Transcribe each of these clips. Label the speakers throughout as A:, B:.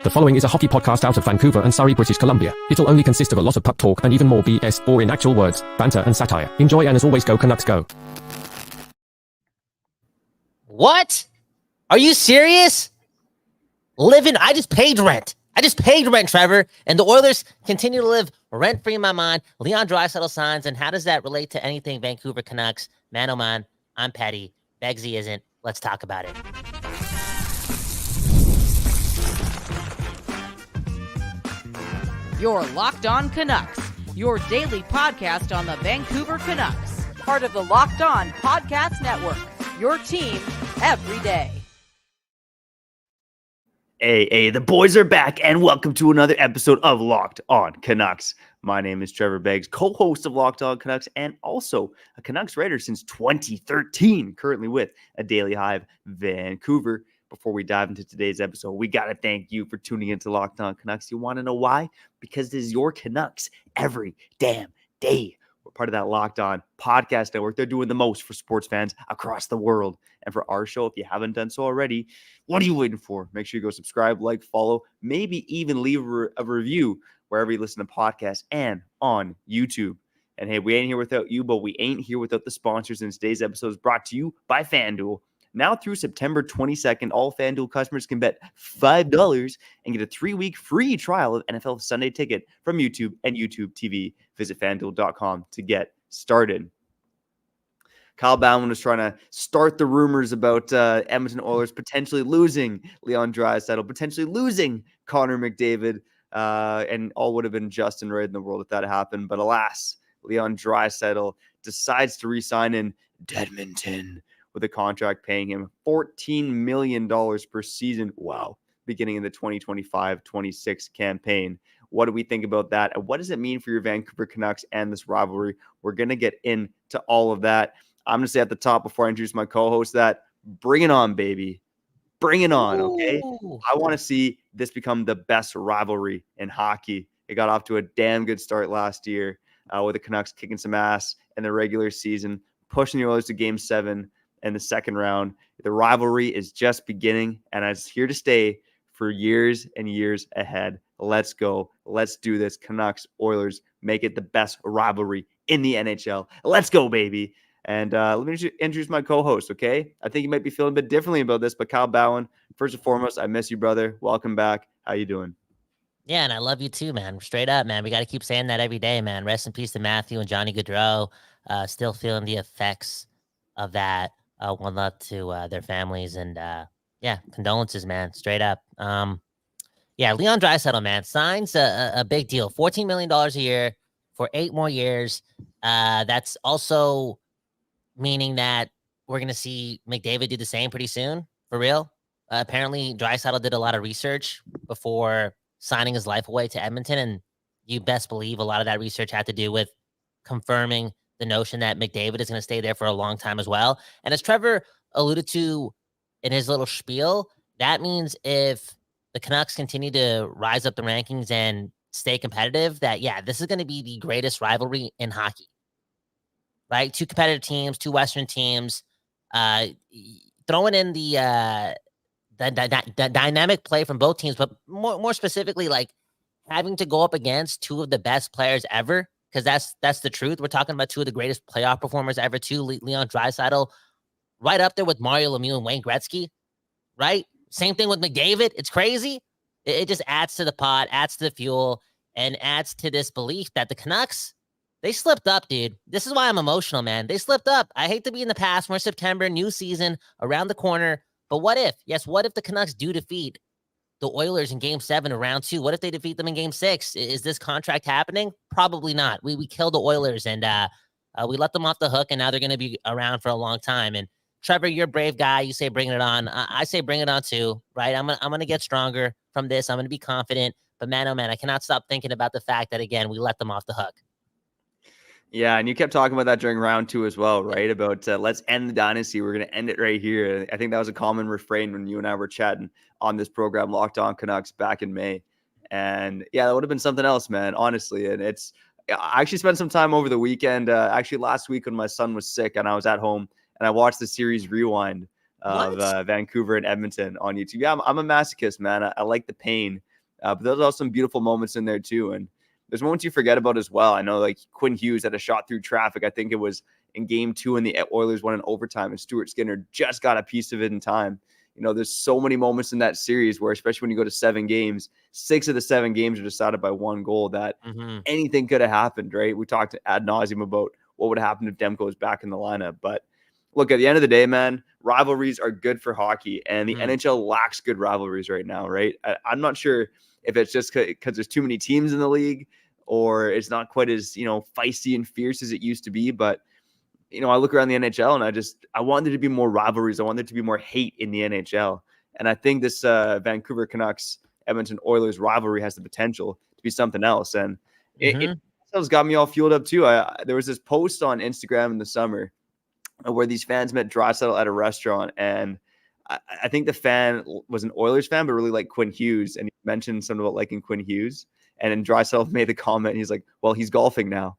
A: The following is a hockey podcast out of Vancouver and Surrey, British Columbia. It'll only consist of a lot of puck talk and even more BS, or in actual words, banter and satire. Enjoy, and as always, go Canucks, go.
B: What? Are you serious? I just paid rent. Trevor. And the Oilers continue to live rent-free in my mind. Leon Draisaitl signs, and how does that relate to anything Vancouver Canucks? Man, oh man, I'm petty. Beggsy isn't. Let's talk about it.
C: You're Locked On Canucks, your daily podcast on the Vancouver Canucks, part of the Locked On Podcast Network, your team every day.
D: Hey, the boys are back, and welcome to another episode of Locked On Canucks. My name is Trevor Beggs, co-host of Locked On Canucks, and also a Canucks writer since 2013, currently with a Daily Hive Vancouver. Before we dive into today's episode, we got to thank you for tuning into Locked On Canucks. You want to know why? Because this is your Canucks every damn day. We're part of that Locked On Podcast Network. They're doing the most for sports fans across the world. And for our show, if you haven't done so already, what are you waiting for? Make sure you go subscribe, like, follow, maybe even leave a review wherever you listen to podcasts and on YouTube. And hey, we ain't here without you, but we ain't here without the sponsors. And today's episode is brought to you by FanDuel. Now through September 22nd, all FanDuel customers can bet $5 and get a 3-week free trial of NFL Sunday Ticket from YouTube and YouTube TV. Visit FanDuel.com to get started. Kyle Bhawan was trying to start the rumors about Edmonton Oilers potentially losing Leon Draisaitl, potentially losing Connor McDavid, and all would have been just and right in the world if that happened. But alas, Leon Draisaitl decides to re-sign in Edmonton with a contract paying him $14 million per season. Wow. Beginning in the 2025-26 campaign. What do we think about that? And what does it mean for your Vancouver Canucks and this rivalry? We're going to get into all of that. I'm going to say at the top before I introduce my co-host that bring it on, baby. Bring it on, okay?
B: Ooh.
D: I want to see this become the best rivalry in hockey. It got off to a damn good start last year with the Canucks kicking some ass in the regular season, pushing the Oilers to Game 7 in the second round. The rivalry is just beginning, and it's here to stay for years and years ahead. Let's go. Let's do this. Canucks, Oilers, make it the best rivalry in the NHL. Let's go, baby. And let me introduce my co-host, okay? I think you might be feeling a bit differently about this, but Kyle Bhawan, first and foremost, I miss you, brother. Welcome back. How you doing?
B: Yeah, and I love you too, man. Straight up, man. We got to keep saying that every day, man. Rest in peace to Matthew and Johnny Gaudreau. Still feeling the effects of that. One love to their families, and yeah, condolences, man. Straight up. Yeah, Leon Draisaitl, man, signs a big deal. $14 million a year for 8 more years. That's also meaning that we're going to see McDavid do the same pretty soon, for real. Apparently, Draisaitl did a lot of research before signing his life away to Edmonton, and you best believe a lot of that research had to do with confirming the notion that McDavid is going to stay there for a long time as well. And as Trevor alluded to in his little spiel, that means if the Canucks continue to rise up the rankings and stay competitive, that, yeah, this is going to be the greatest rivalry in hockey, right? 2 competitive teams, 2 Western teams, throwing in the dynamic play from both teams, but more specifically, like having to go up against 2 of the best players ever, because that's the truth. We're talking about 2 of the greatest playoff performers ever, too. Leon Draisaitl, right up there with Mario Lemieux and Wayne Gretzky, right? Same thing with McDavid. It's crazy. It just adds to the pot, adds to the fuel, and adds to this belief that the Canucks, they slipped up, dude. This is why I'm emotional, man. They slipped up. I hate to be in the past. We're September, new season, around the corner. But what if? Yes, what if the Canucks do defeat the Oilers in Game 7 or round 2? What if they defeat them in Game 6? Is this contract happening? Probably not. We killed the Oilers, and we let them off the hook, and now they're going to be around for a long time. And Trevor, you're a brave guy. You say bring it on. I say bring it on too, right? I'm gonna get stronger from this. I'm going to be confident. But man, oh man, I cannot stop thinking about the fact that, again, we let them off the hook.
D: Yeah, and you kept talking about that during round 2 as well, right? About let's end the dynasty. We're going to end it right here. I think that was a common refrain when you and I were chatting on this program, Locked On Canucks, back in May. And yeah, that would have been something else, man, honestly. And I actually spent some time over the weekend, actually last week when my son was sick and I was at home, and I watched the series rewind of Vancouver and Edmonton on YouTube. Yeah, I'm a masochist, man. I like the pain But there's also some beautiful moments in there too. And there's moments you forget about as well. I know like Quinn Hughes had a shot through traffic. I think it was in game 2 and the Oilers won in overtime and Stuart Skinner just got a piece of it in time. There's so many moments in that series where, especially when you go to 7 games, 6 of the 7 games are decided by 1 goal that anything could have happened, right? We talked ad nauseum about what would happen if Demko was back in the lineup. But look, at the end of the day, man, rivalries are good for hockey, and the NHL lacks good rivalries right now, right? I'm not sure if it's just because there's too many teams in the league or it's not quite as, feisty and fierce as it used to be. But, I look around the NHL and I want there to be more rivalries. I want there to be more hate in the NHL. And I think this Vancouver Canucks, Edmonton Oilers rivalry has the potential to be something else. And it's got me all fueled up too. There was this post on Instagram in the summer where these fans met Draisaitl at a restaurant, and I think the fan was an Oilers fan, but really like Quinn Hughes, and he mentioned something about liking Quinn Hughes, and then Draisaitl made the comment, and he's like, well, he's golfing now.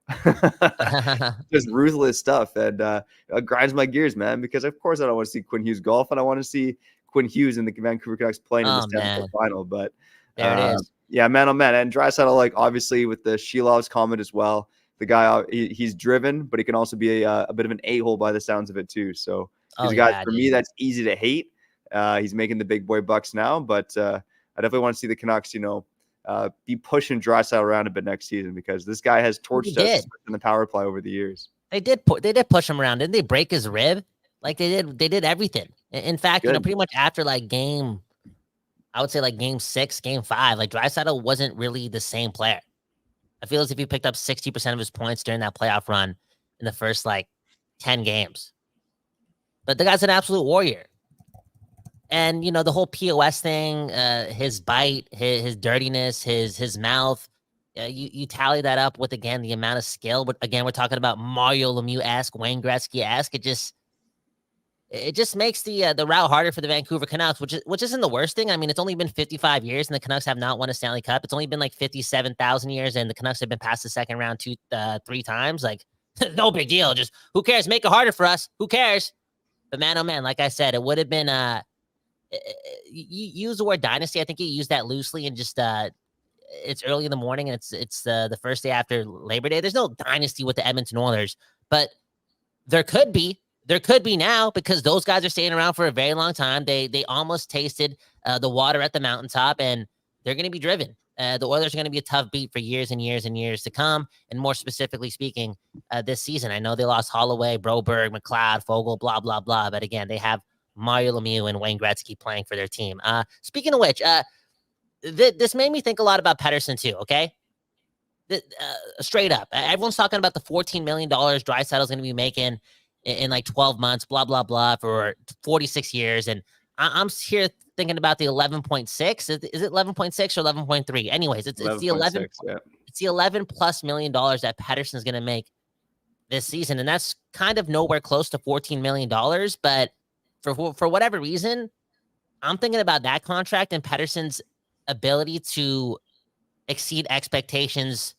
D: Just ruthless stuff, and it grinds my gears, man, because of course I don't want to see Quinn Hughes golf, and I want to see Quinn Hughes and the Vancouver Canucks playing in the Stanley Cup final, but
B: there it is.
D: Yeah, man, oh man, and Draisaitl, like obviously with the Shilov's comment as well, the guy, he's driven, but he can also be a bit of an a-hole by the sounds of it too. So he's a guy, for me, that's easy to hate. He's making the big boy bucks now, but I definitely want to see the Canucks, be pushing Draisaitl around a bit next season, because this guy has torched us in the power play over the years.
B: They did push him around. Didn't they break his rib? Like they did everything. In fact, pretty much after like game 6, game 5, like Draisaitl wasn't really the same player. I feel as if he picked up 60% of his points during that playoff run in the first like 10 games. But the guy's an absolute warrior. And, the whole POS thing, his bite, his dirtiness, his mouth, you tally that up with, again, the amount of skill. But again, we're talking about Mario Lemieux-esque, Wayne Gretzky-esque. It just makes the route harder for the Vancouver Canucks, which isn't the worst thing. I mean, it's only been 55 years, and the Canucks have not won a Stanley Cup. It's only been like 57,000 years, and the Canucks have been past the second round 3 times. Like, no big deal. Just who cares? Make it harder for us. Who cares? But man, oh man, like I said, it would have been. You use the word dynasty. I think you use that loosely, and just it's early in the morning, and it's the first day after Labor Day. There's no dynasty with the Edmonton Oilers, but there could be. There could be now, because those guys are staying around for a very long time. They almost tasted the water at the mountaintop, and they're going to be driven. The Oilers are going to be a tough beat for years and years and years to come. And more specifically speaking, this season, I know they lost Holloway, Broberg, McLeod, Fogle, blah, blah, blah. But again, they have Mario Lemieux and Wayne Gretzky playing for their team. Speaking of which, this made me think a lot about Pettersson too, okay? Straight up. Everyone's talking about the $14 million Draisaitl's going to be making in like 12 months, blah, blah, blah, for 46 years. And I'm here thinking about the 11.6. Is it 11.6 or 11.3? Anyways, it's the 11. Yeah. It's the $11+ million that Pettersson's going to make this season. And that's kind of nowhere close to $14 million. But for whatever reason, I'm thinking about that contract and Pettersson's ability to exceed expectations,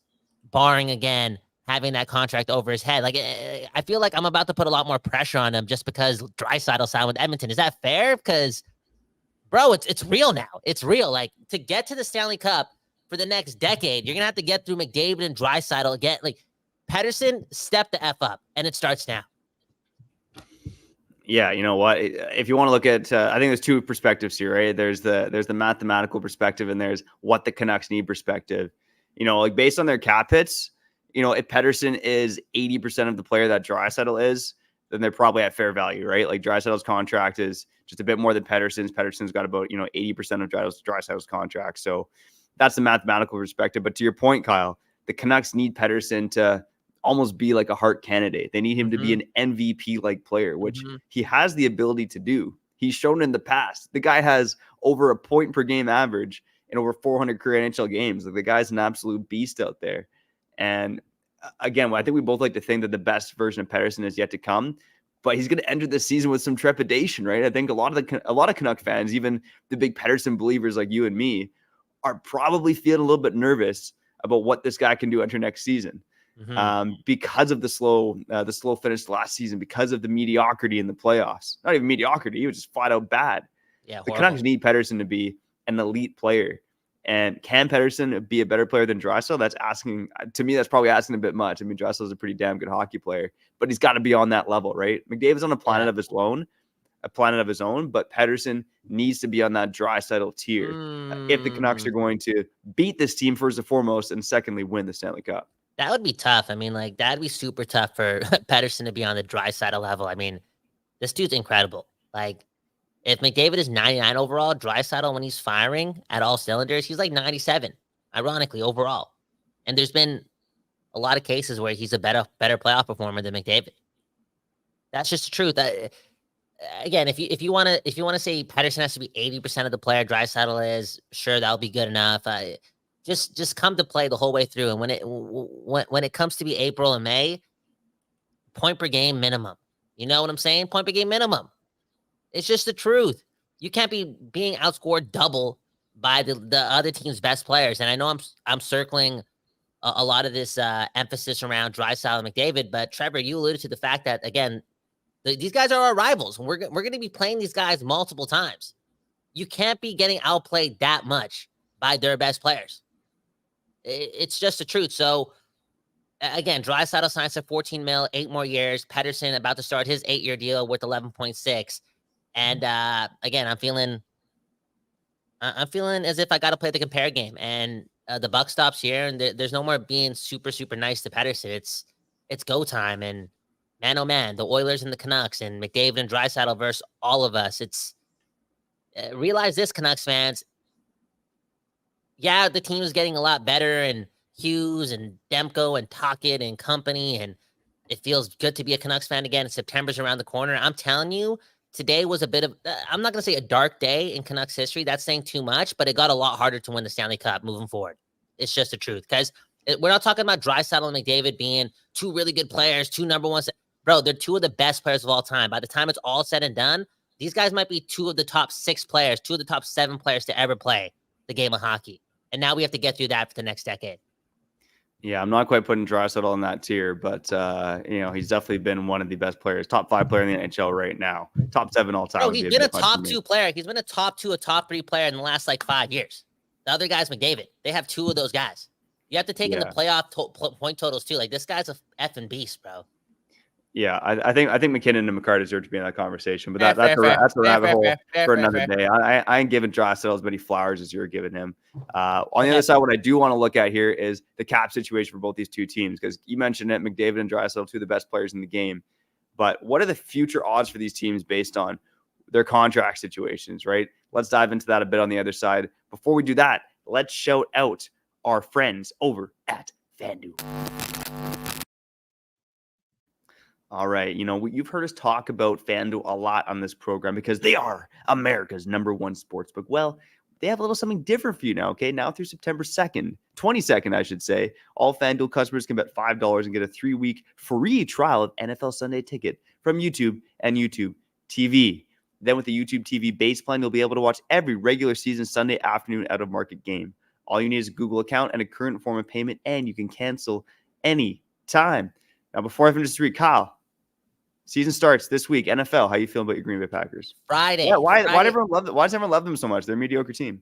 B: barring, again, having that contract over his head. Like, I feel like I'm about to put a lot more pressure on him just because Draisaitl signed with Edmonton. Is that fair? Because, bro, it's real now. It's real. Like, to get to the Stanley Cup for the next decade, you're going to have to get through McDavid and Draisaitl again. Like, Pettersson, step the F up, and it starts now.
D: Yeah, you know what? If you want to look at, I think there's 2 perspectives here, right? There's the mathematical perspective, and there's what the Canucks need perspective. Like based on their cap hits, if Pettersson is 80% of the player that Draisaitl is, then they're probably at fair value, right? Like Draisaitl's contract is just a bit more than Pettersson's. Pettersson's got about 80% of Draisaitl's contract, so that's the mathematical perspective. But to your point, Kyle, the Canucks need Pettersson to almost be like a Hart candidate. They need him to be an MVP-like player, which he has the ability to do. He's shown in the past. The guy has over a point per game average in over 400 career NHL games. Like, the guy's an absolute beast out there. And again, I think we both like to think that the best version of Pettersson is yet to come, but he's going to enter this season with some trepidation, right? I think a lot of Canuck fans, even the big Pettersson believers like you and me, are probably feeling a little bit nervous about what this guy can do enter next season. Because of the slow finish last season, because of the mediocrity in the playoffs. Not even mediocrity, he was just flat out bad. Yeah, the Canucks need Pettersson to be an elite player. And can Pettersson be a better player than Draisaitl? That's asking, to me, that's probably asking a bit much. I mean, Draisaitl's a pretty damn good hockey player, but he's got to be on that level, right? McDavid's on a planet of his own, but Pettersson needs to be on that Draisaitl tier if the Canucks are going to beat this team first and foremost, and secondly, win the Stanley Cup.
B: That would be tough. I mean, like, that'd be super tough for Pettersson to be on the Draisaitl level. I mean, this dude's incredible. Like, if McDavid is 99 overall, Draisaitl, when he's firing at all cylinders, he's like 97, ironically, overall. And there's been a lot of cases where he's a better playoff performer than McDavid. That's just the truth. Again, if you want to say Pettersson has to be 80% of the player Draisaitl is, sure, that'll be good enough. Just come to play the whole way through. And when it comes to be April and May, point per game minimum. You know what I'm saying? Point per game minimum. It's just the truth. You can't be being outscored double by the other team's best players. And I know I'm circling a lot of this emphasis around Draisaitl and McDavid, but Trevor, you alluded to the fact that, again, these guys are our rivals. We're going to be playing these guys multiple times. You can't be getting outplayed that much by their best players. It's just the truth. So, again, Draisaitl signs for $14 million, 8 more years. Pettersson about to start his 8-year deal worth $11.6. And again, I'm feeling as if I got to play the compare game. And the buck stops here, and there's no more being super, super nice to Pettersson. It's go time. And man, oh man, the Oilers and the Canucks and McDavid and Draisaitl versus all of us. It's realize this, Canucks fans. Yeah, the team is getting a lot better, and Hughes and Demko and Tocchet and company, and it feels good to be a Canucks fan again. September's around the corner. I'm telling you, today was a bit of, I'm not going to say a dark day in Canucks history. That's saying too much, but it got a lot harder to win the Stanley Cup moving forward. It's just the truth, because we're not talking about Draisaitl and McDavid being two really good players, two number ones. Bro, they're two of the best players of all time. By the time it's all said and done, these guys might be two of the top 6 players, two of the top 7 players to ever play the game of hockey. And now we have to get through that for the next decade.
D: Yeah, I'm not quite putting Draisaitl in that tier, but he's definitely been one of the best players, top 5 player in the NHL right now, top 7 all time.
B: Bro, he's been a top 2 player. He's been a top 2, a top 3 player in the last 5 years. The other guy's McDavid. They have 2 of those guys. You have to take in the playoff point totals too. Like, this guy's a effing beast, bro.
D: Yeah, I think McKinnon and McCarr deserve to be in that conversation, but that's a rabbit hole for another day. I ain't giving Draisaitl as many flowers as you're giving him. On the other side, what I do want to look at here is the cap situation for both these two teams, because you mentioned it, McDavid and Draisaitl, 2 of the best players in the game. But what are the future odds for these teams based on their contract situations, right? Let's dive into that a bit on the other side. Before we do that, let's shout out our friends over at FanDuel. All right. You've heard us talk about FanDuel a lot on this program because they are America's #1 sportsbook. Well, they have a little something different for you now, okay? Now through September 22nd, I should say, all FanDuel customers can bet $5 and get a 3-week free trial of NFL Sunday Ticket from YouTube and YouTube TV. Then with the YouTube TV base plan, you'll be able to watch every regular season Sunday afternoon out-of-market game. All you need is a Google account and a current form of payment, and you can cancel any time. Now, before I finish this week, Kyle, season starts this week. NFL, how you feeling about your Green Bay Packers?
B: Friday.
D: Yeah, why does everyone love them so much? They're a mediocre team.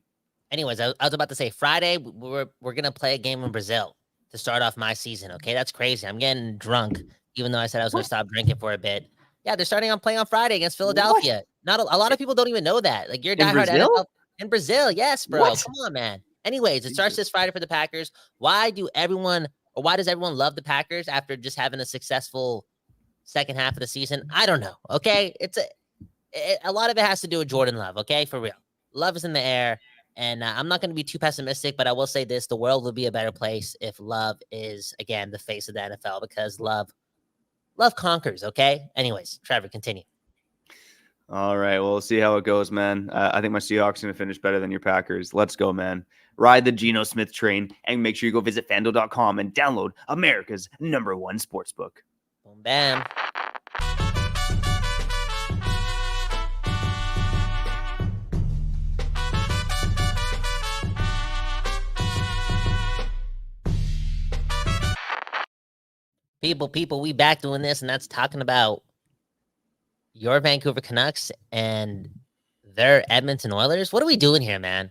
B: Anyways, I was about to say Friday, we're going to play a game in Brazil to start off my season, okay? That's crazy. I'm getting drunk, even though I said I was going to stop drinking for a bit. Yeah, they're starting on playing on Friday against Philadelphia. Not a lot of people don't even know that. Like, you're diehard NFL in Brazil. Yes, bro. What? Come on, man. Anyways, it starts this Friday for the Packers. Why does everyone love the Packers after just having a successful second half of the season? I don't know. Okay. A lot of it has to do with Jordan Love. Okay. For real. Love is in the air. And I'm not going to be too pessimistic, but I will say this: the world will be a better place if Love is, again, the face of the NFL, because love conquers. Okay. Anyways, Trevor, continue.
D: All right. Well, we'll see how it goes, man. I think my Seahawks are going to finish better than your Packers. Let's go, man. Ride the Geno Smith train, and make sure you go visit FanDuel.com and download America's #1 sportsbook.
B: Boom, bam. People, we back doing this, and that's talking about your Vancouver Canucks and their Edmonton Oilers. What are we doing here, man?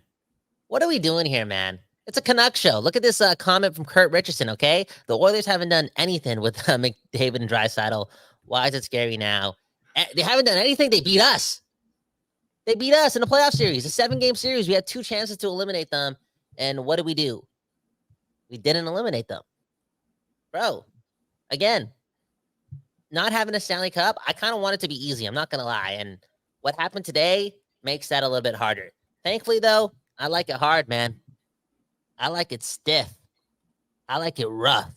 B: What are we doing here, man? It's a Canucks show. Look at this comment from Kurt Richardson, okay? The Oilers haven't done anything with McDavid and Draisaitl. Why is it scary now? They haven't done anything. They beat us. They beat us in the playoff series, a 7-game series. We had 2 chances to eliminate them. And what did we do? We didn't eliminate them. Bro, again, not having a Stanley Cup, I kind of want it to be easy. I'm not going to lie. And what happened today makes that a little bit harder. Thankfully, though, I like it hard, man. I like it stiff. I like it rough.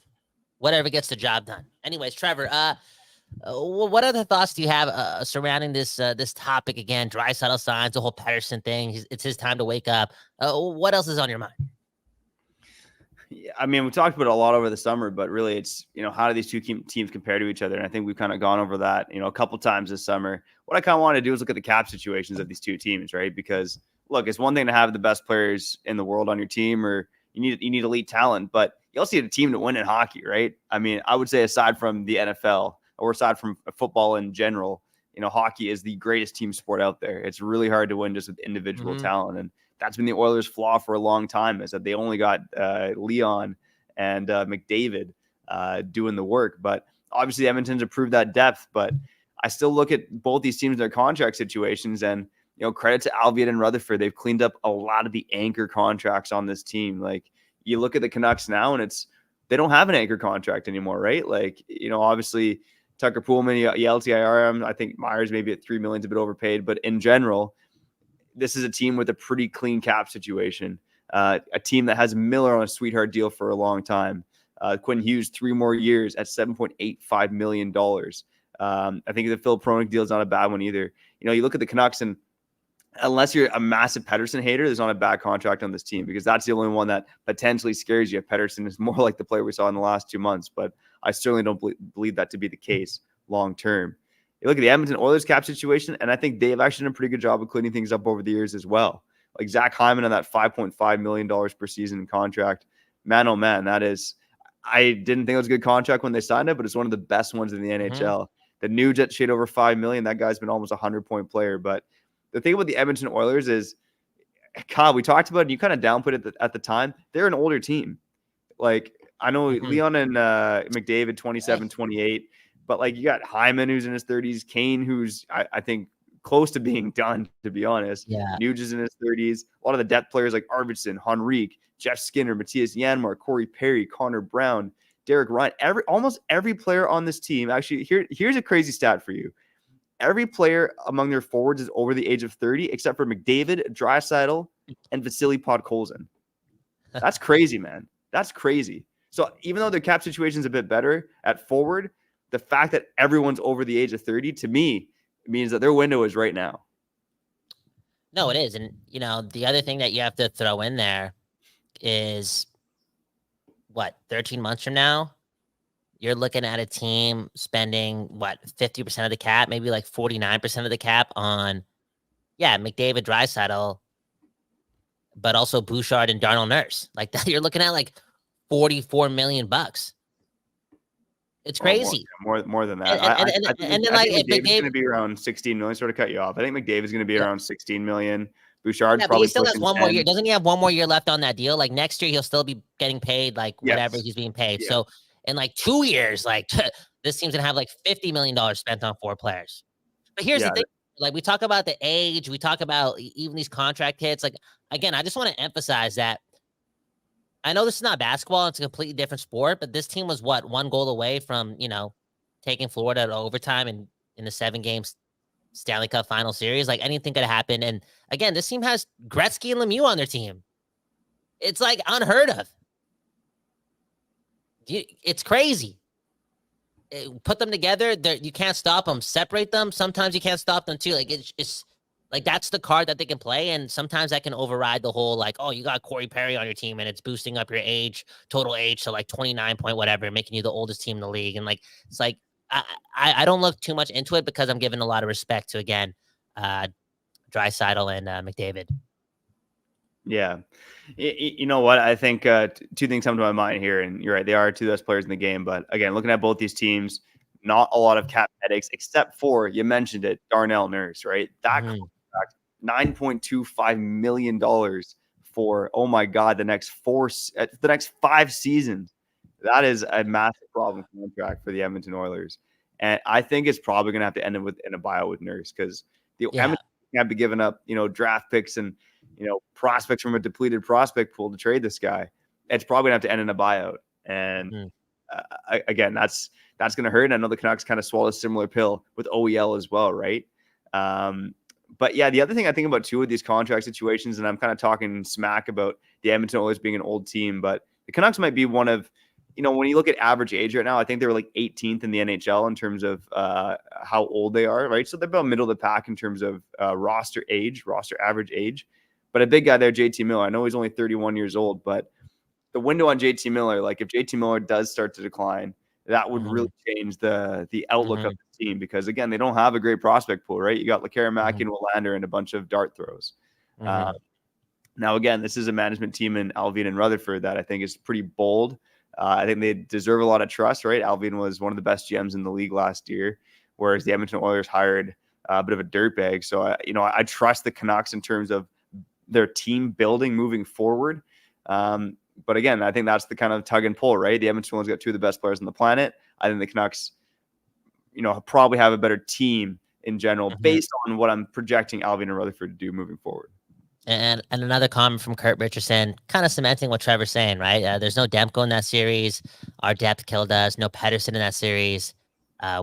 B: Whatever gets the job done. Anyways, Trevor, what other thoughts do you have surrounding this topic again? Draisaitl signs, the whole Pettersson thing. It's his time to wake up. What else is on your mind?
D: Yeah, I mean, we talked about it a lot over the summer, but really it's, how do these two teams compare to each other? And I think we've kind of gone over that, a couple times this summer. What I kind of want to do is look at the cap situations of these two teams, right? Because look, it's one thing to have the best players in the world on your team, or you need elite talent, but you also need a team to win in hockey, right? I mean, I would say aside from the NFL or aside from football in general, hockey is the greatest team sport out there. It's really hard to win just with individual talent. And that's been the Oilers' flaw for a long time, is that they only got Leon and McDavid doing the work. But obviously Edmonton's improved that depth, but I still look at both these teams, their contract situations, and credit to Alviet and Rutherford. They've cleaned up a lot of the anchor contracts on this team. Like, you look at the Canucks now, and they don't have an anchor contract anymore, right? Like, obviously Tucker Poolman, you LTIR him. I think Myers maybe at $3 million is a bit overpaid, but in general, this is a team with a pretty clean cap situation. A team that has Miller on a sweetheart deal for a long time. Quinn Hughes, 3 more years at $7.85 million. I think the Phil Pronik deal is not a bad one either. You look at the Canucks, and unless you're a massive Pettersson hater, there's not a bad contract on this team, because that's the only one that potentially scares you. Pettersson is more like the player we saw in the last 2 months, but I certainly don't believe that to be the case long term. You look at the Edmonton Oilers cap situation, and I think they've actually done a pretty good job of cleaning things up over the years as well. Like Zach Hyman on that $5.5 million per season contract. Man, oh man, that is, I didn't think it was a good contract when they signed it, but it's one of the best ones in the NHL. The new jet shade over $5 million. That guy's been almost a 100-point player. But the thing about the Edmonton Oilers is, Kyle, we talked about it, and you kind of downplayed it at the time. They're an older team. Like, I know Leon and McDavid, 27, 28. But like, you got Hyman, who's in his 30s, Kane, who's I think close to being done, to be honest.
B: Yeah.
D: Nuge is in his 30s. A lot of the depth players like Arvidsson, Henrique, Jeff Skinner, Matthias Janmark, Corey Perry, Connor Brown, Derek Ryan. Almost every player on this team. Actually, here's a crazy stat for you. Every player among their forwards is over the age of 30, except for McDavid, Draisaitl, and Vasily Podkolzin. That's crazy, man. That's crazy. So even though their cap situation is a bit better at forward, the fact that everyone's over the age of 30, to me, means that their window is right now.
B: No, it is. And, the other thing that you have to throw in there is, 13 months from now, you're looking at a team spending, 50% of the cap, maybe like 49% of the cap on, McDavid, Draisaitl, but also Bouchard and Darnell Nurse. Like that, you're looking at like $44 million. It's crazy.
D: More than that.
B: And then
D: McDavid's going to be around 16 million. Sort of cut you off. I think McDavid's going to be around 16 million. Bouchard probably. But
B: he still has one more year. Doesn't he have one more year left on that deal? Like next year, he'll still be getting paid like whatever he's being paid. Yeah. So in like 2 years, like this team's going to have like $50 million spent on 4 players. But here's the thing. Like we talk about the age, we talk about even these contract hits. Like again, I just want to emphasize that. I know this is not basketball. It's a completely different sport, but this team was 1 goal away from, taking Florida to overtime in the 7-game Stanley Cup final series. Like anything could happen. And again, this team has Gretzky and Lemieux on their team. It's like unheard of. It's crazy. Put them together. You can't stop them. Separate them. Sometimes you can't stop them too. Like it's like that's the card that they can play, and sometimes that can override the whole like, oh, you got Corey Perry on your team, and it's boosting up your total age to like 29 point whatever, making you the oldest team in the league. And like it's like I don't look too much into it because I'm giving a lot of respect to again Draisaitl and McDavid.
D: Yeah, you know what? I think 2 things come to my mind here, and you're right, they are 2 best players in the game. But again, looking at both these teams, not a lot of cap headaches, except for, you mentioned it, Darnell Nurse, right? That contract, $9.25 million for, oh my God, the next 5 seasons. That is a massive problem contract for the Edmonton Oilers. And I think it's probably going to have to end in a buyout with Nurse, because the Edmonton can't be giving up, draft picks and, prospects from a depleted prospect pool to trade this guy. It's probably going to have to end in a buyout. And again, that's going to hurt. And I know the Canucks kind of swallowed a similar pill with OEL as well, right? But yeah, the other thing I think about too with these contract situations, and I'm kind of talking smack about the Edmonton Oilers being an old team, but the Canucks might be one of, when you look at average age right now, I think they were like 18th in the NHL in terms of how old they are, right? So they're about middle of the pack in terms of roster average age. But a big guy there, JT Miller, I know he's only 31 years old, but the window on JT Miller, like if JT Miller does start to decline, that would really change the outlook of the team, because again, they don't have a great prospect pool, right? You got Lekkerimäki and Willander and a bunch of dart throws. Now, again, this is a management team in Alvin and Rutherford that I think is pretty bold. I think they deserve a lot of trust, right? Alvin was one of the best GMs in the league last year, whereas the Edmonton Oilers hired a bit of a dirtbag. So, I trust the Canucks in terms of their team building moving forward. But again, I think that's the kind of tug and pull, right? The Edmonton Oilers got two of the best players on the planet. I think the Canucks, probably have a better team in general based on what I'm projecting Alvin and Rutherford to do moving forward.
B: And another comment from Kurt Richardson, kind of cementing what Trevor's saying, right? There's no Demko in that series. Our depth killed us. No Pettersson in that series.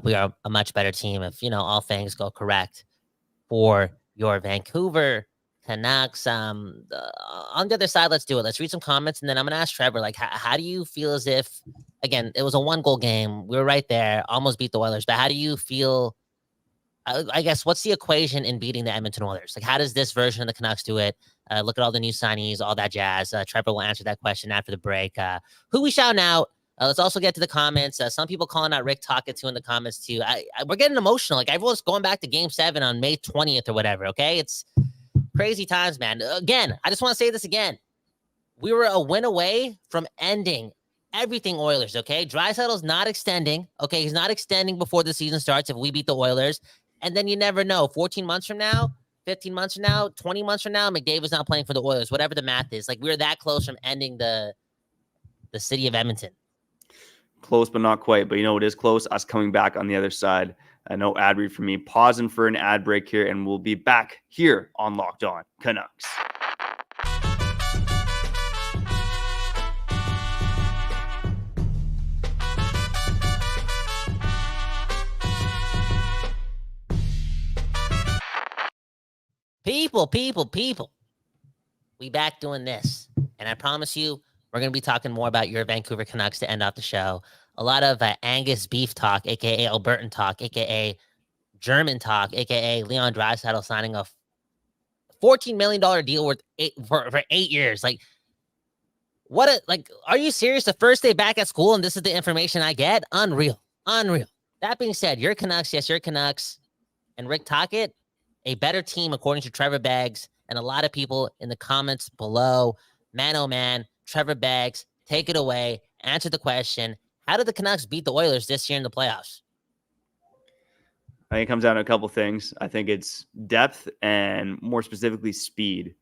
B: We are a much better team if, all things go correct for your Vancouver Canucks. On the other side, let's do it. Let's read some comments, and then I'm going to ask Trevor, like, how do you feel as if, again, it was a 1-goal game. We were right there, almost beat the Oilers, but how do you feel? I guess, what's the equation in beating the Edmonton Oilers? Like, how does this version of the Canucks do it? Look at all the new signees, all that jazz. Trevor will answer that question after the break. Who we shouting out? Let's also get to the comments. Some people calling out Rick Tocchet too in the comments too. We're getting emotional. Like, everyone's going back to Game 7 on May 20th or whatever, okay? It's crazy times, man. Again, I just want to say this again. We were a win away from ending everything Oilers, okay? Draisaitl's not extending, okay? He's not extending before the season starts if we beat the Oilers. And then you never know. 14 months from now, 15 months from now, 20 months from now, McDavid's not playing for the Oilers, whatever the math is. Like, we're that close from ending the city of Edmonton.
D: Close, but not quite. But it is close. Us coming back on the other side. No ad read for me. Pausing for an ad break here, and we'll be back here on Locked On Canucks.
B: People. We back doing this. And I promise you, we're going to be talking more about your Vancouver Canucks to end off the show. A lot of Angus beef talk, a.k.a. Albertan talk, a.k.a. German talk, a.k.a. Leon Draisaitl signing a $14 million deal for 8 years. Like, are you serious? The first day back at school and this is the information I get? Unreal. That being said, your Canucks, yes, your Canucks, and Rick Tocchet, a better team according to Trevor Beggs and a lot of people in the comments below. Man, oh man, Trevor Beggs, take it away. Answer the question. How did the Canucks beat the Oilers this year in the playoffs?
D: I think it comes down to a couple things. I think it's depth and more specifically speed.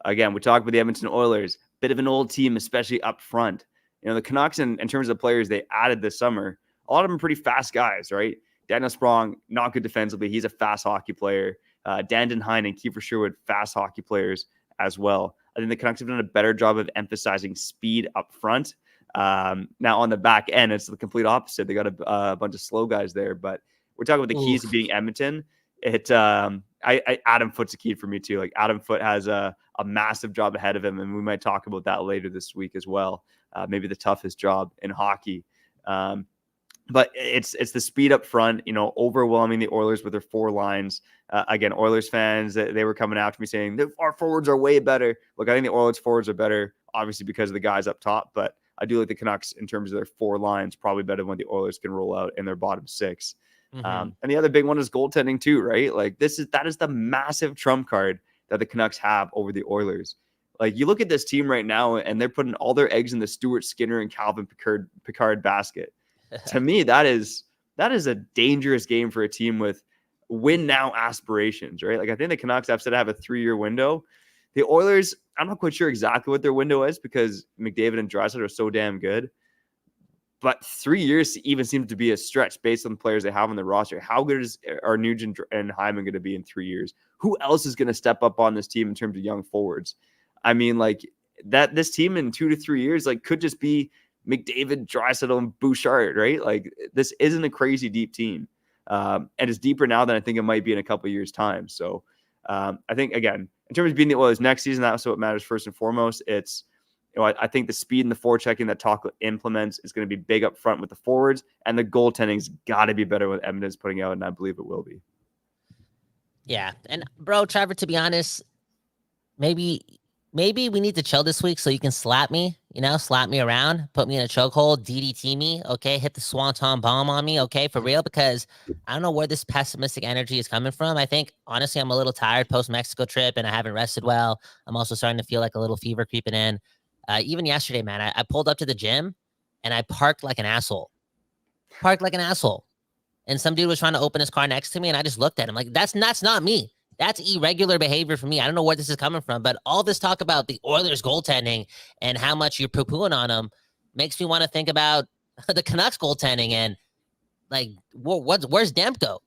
D: Again, we talked about the Edmonton Oilers, bit of an old team, especially up front. The Canucks, in terms of players they added this summer, a lot of them are pretty fast guys, right? Daniel Sprong, not good defensively. He's a fast hockey player. Dandon Hine and Kiefer Sherwood, fast hockey players as well. I think the Canucks have done a better job of emphasizing speed up front. Now on the back end, it's the complete opposite. They got a bunch of slow guys there, but we're talking about the keys to beating Edmonton. Adam Foote's a key for me too. Like, Adam Foote has a massive job ahead of him, and we might talk about that later this week as well. Maybe the toughest job in hockey. But it's the speed up front, overwhelming the Oilers with their 4 lines. Again, Oilers fans, they were coming after me saying our forwards are way better. Look, I think the Oilers forwards are better, obviously because of the guys up top, but I do like the Canucks in terms of their 4 lines, probably better than what the Oilers can roll out in their bottom 6. And the other big one is goaltending too, right? Like, that is the massive trump card that the Canucks have over the Oilers. Like, you look at this team right now, and they're putting all their eggs in the Stuart Skinner and Calvin Pickard basket. To me, that is a dangerous game for a team with win now aspirations, right? Like, I think the Canucks have said have a 3-year window. The Oilers, I'm not quite sure exactly what their window is because McDavid and Draisaitl are so damn good. But 3 years even seems to be a stretch based on the players they have on the roster. How good are Nugent and Hyman going to be in 3 years? Who else is going to step up on this team in terms of young forwards? I mean, like that, this team in 2 to 3 years, like could just be McDavid, Draisaitl, and Bouchard, right? Like this isn't a crazy deep team. And it's deeper now than I think it might be in a couple of years' time. So I think, again, in terms of being the Oilers next season, that's what matters first and foremost. It's, I think the speed and the forechecking that Talk implements is going to be big up front with the forwards, and the goaltending's got to be better with Edmonton's putting out, and I believe it will be.
B: Yeah. And bro, Trevor, to be honest, maybe we need to chill this week so you can slap me, slap me around, put me in a chokehold, DDT me, okay? Hit the swanton bomb on me, okay? For real, because I don't know where this pessimistic energy is coming from. I think, honestly, I'm a little tired post-Mexico trip, and I haven't rested well. I'm also starting to feel like a little fever creeping in. Even yesterday, man, I pulled up to the gym, and I parked like an asshole. And some dude was trying to open his car next to me, and I just looked at him like, that's not me. That's irregular behavior for me. I don't know where this is coming from, but all this talk about the Oilers goaltending and how much you're poo-pooing on them makes me want to think about the Canucks goaltending and like, where's Demko?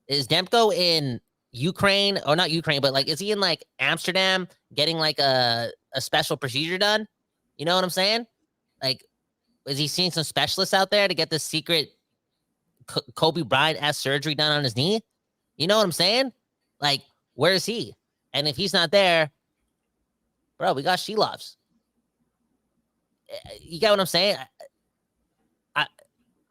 B: Is Demko in Ukraine, or not Ukraine, but like, is he in like Amsterdam getting like a special procedure done? You know what I'm saying? Like, is he seeing some specialists out there to get this secret Kobe Bryant-esque surgery done on his knee? You know what I'm saying? Like, where is he? And if he's not there, bro, we got Shelovs. You get what I'm saying?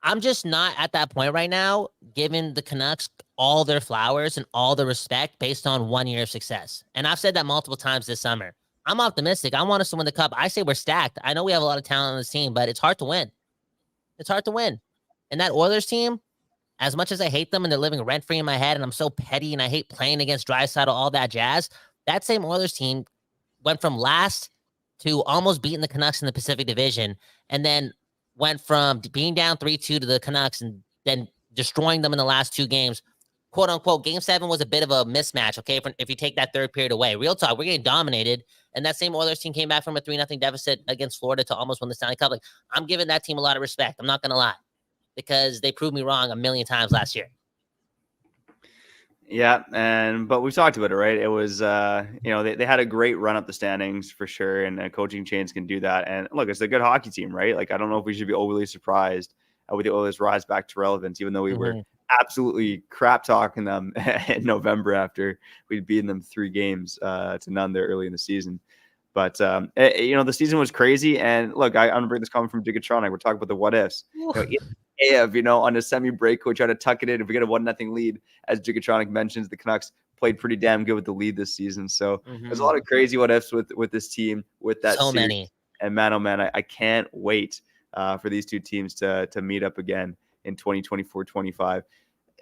B: I'm just not at that point right now, giving the Canucks all their flowers and all the respect based on 1 year of success. And I've said that multiple times this summer. I'm optimistic. I want us to win the cup. I say we're stacked. I know we have a lot of talent on this team, but it's hard to win. And that Oilers team, as much as I hate them and they're living rent-free in my head and I'm so petty and I hate playing against Draisaitl, all that jazz, that same Oilers team went from last to almost beating the Canucks in the Pacific Division, and then went from being down 3-2 to the Canucks and then destroying them in the last 2 games. Quote unquote, game 7 was a bit of a mismatch, okay? If you take that third period away. Real talk, we're getting dominated. And that same Oilers team came back from a 3-0 deficit against Florida to almost win the Stanley Cup. Like, I'm giving that team a lot of respect. I'm not going to lie, because they proved me wrong a million times last year.
D: Yeah, but we talked about it, right? It was, they had a great run up the standings for sure, and coaching change can do that. And look, it's a good hockey team, right? Like, I don't know if we should be overly surprised with the Oilers' rise back to relevance, even though we were absolutely crap talking them in November after we'd beaten them 3 games to none there early in the season. But, the season was crazy. And look, I'm going to bring this comment from Gigatronic. We're talking about the what ifs. If, on a semi-break, we try to tuck it in. If we get a 1-0 lead, as Gigatronic mentions, the Canucks played pretty damn good with the lead this season. So there's a lot of crazy what ifs with this team, with that
B: so
D: series.
B: Many.
D: And man, oh man, I can't wait for these two teams to meet up again in 2024-25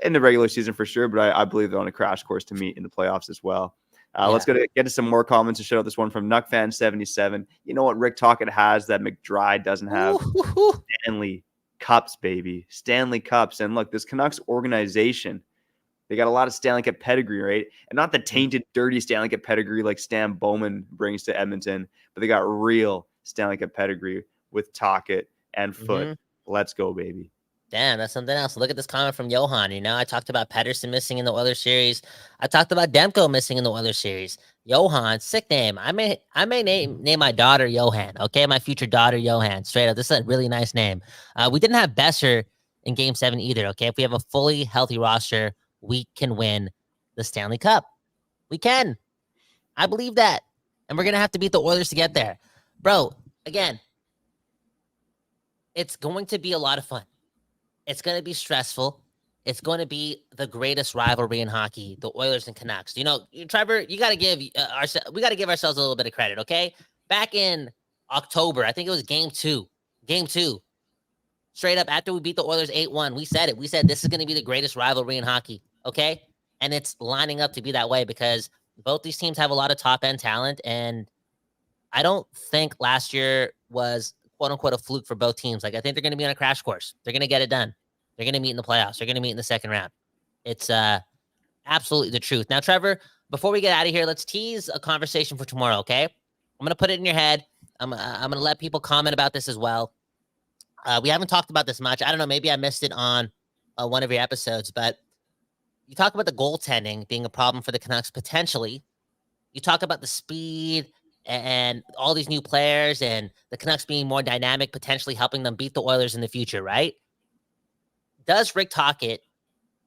D: in the regular season for sure. But I believe they're on a crash course to meet in the playoffs as well. Let's get to some more comments to shout out this one from NuckFan77. You know what Rick Tocchet has that McDry doesn't have? Stanley Cups, baby. Stanley Cups. And look, this Canucks organization, they got a lot of Stanley Cup pedigree, right? And not the tainted, dirty Stanley Cup pedigree like Stan Bowman brings to Edmonton, but they got real Stanley Cup pedigree with Tocchet and Foot. Let's go, baby.
B: Damn, that's something else. Look at this comment from Johan. I talked about Pettersson missing in the Oilers series. I talked about Demko missing in the Oilers series. Johan, sick name. I may name my daughter Johan. Okay, my future daughter Johan. Straight up, this is a really nice name. We didn't have Besser in Game 7 either. Okay, if we have a fully healthy roster, we can win the Stanley Cup. We can. I believe that, and we're gonna have to beat the Oilers to get there, bro. Again, it's going to be a lot of fun. It's going to be stressful. It's going to be the greatest rivalry in hockey, the Oilers and Canucks. Trevor, we got to give ourselves a little bit of credit, okay? Back in October, I think it was game two, straight up after we beat the Oilers 8-1, we said it. We said this is going to be the greatest rivalry in hockey, okay? And it's lining up to be that way because both these teams have a lot of top-end talent, and I don't think last year was quote-unquote a fluke for both teams. Like, I think they're going to be on a crash course. They're going to get it done. They're going to meet in the playoffs. They're going to meet in the second round. It's absolutely the truth. Now, Trevor, before we get out of here, let's tease a conversation for tomorrow, okay? I'm going to put it in your head. I'm going to let people comment about this as well. We haven't talked about this much. I don't know. Maybe I missed it on one of your episodes, but you talk about the goaltending being a problem for the Canucks potentially. You talk about the speed and all these new players and the Canucks being more dynamic, potentially helping them beat the Oilers in the future, right? Does Rick Tocchet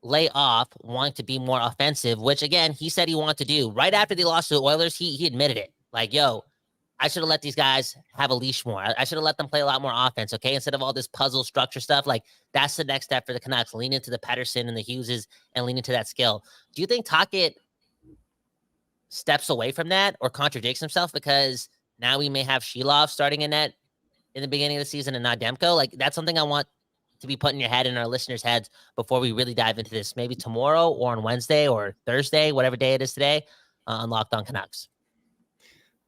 B: lay off wanting to be more offensive, which again, he said he wanted to do right after they lost to the Oilers? He admitted it. Like, yo, I should have let these guys have a leash more. I should have let them play a lot more offense, okay? Instead of all this puzzle structure stuff, like that's the next step for the Canucks. Lean into the Pettersson and the Hugheses and lean into that skill. Do you think Tocchet steps away from that or contradicts himself because now we may have Sheilov starting in net in the beginning of the season and not Demko? Like, that's something I want to be put in your head and our listeners' heads before we really dive into this, maybe tomorrow or on Wednesday or Thursday, whatever day it is today, on Locked On Canucks.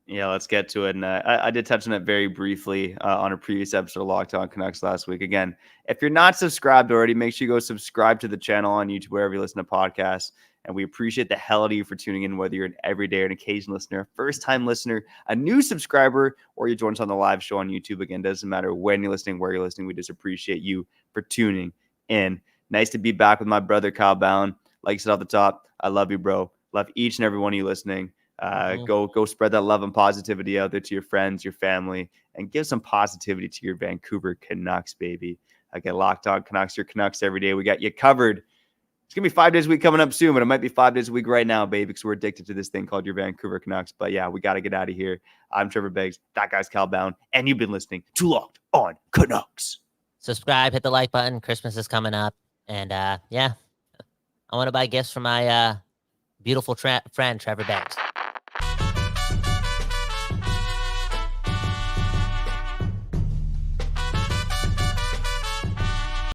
D: Yeah, let's get to it. And I did touch on it very briefly on a previous episode of Locked On Canucks last week. Again, if you're not subscribed already, make sure you go subscribe to the channel on YouTube, wherever you listen to podcasts. And we appreciate the hell out of you for tuning in, whether you're an everyday or an occasional listener, a first-time listener, a new subscriber, or you join us on the live show on YouTube. Again, doesn't matter when you're listening, where you're listening. We just appreciate you for tuning in. Nice to be back with my brother, Kyle Bound. Like I said off the top, I love you, bro. Love each and every one of you listening. Go spread that love and positivity out there to your friends, your family, and give some positivity to your Vancouver Canucks, baby. Get Locked On Canucks, your Canucks every day. We got you covered. It's going to be 5 days a week coming up soon, but it might be 5 days a week right now, baby, because we're addicted to this thing called your Vancouver Canucks. But yeah, we got to get out of here. I'm Trevor Beggs. That guy's Cal Bound, and you've been listening to Locked On Canucks.
B: Subscribe, hit the like button. Christmas is coming up. And yeah, I want to buy gifts for my beautiful friend, Trevor Beggs.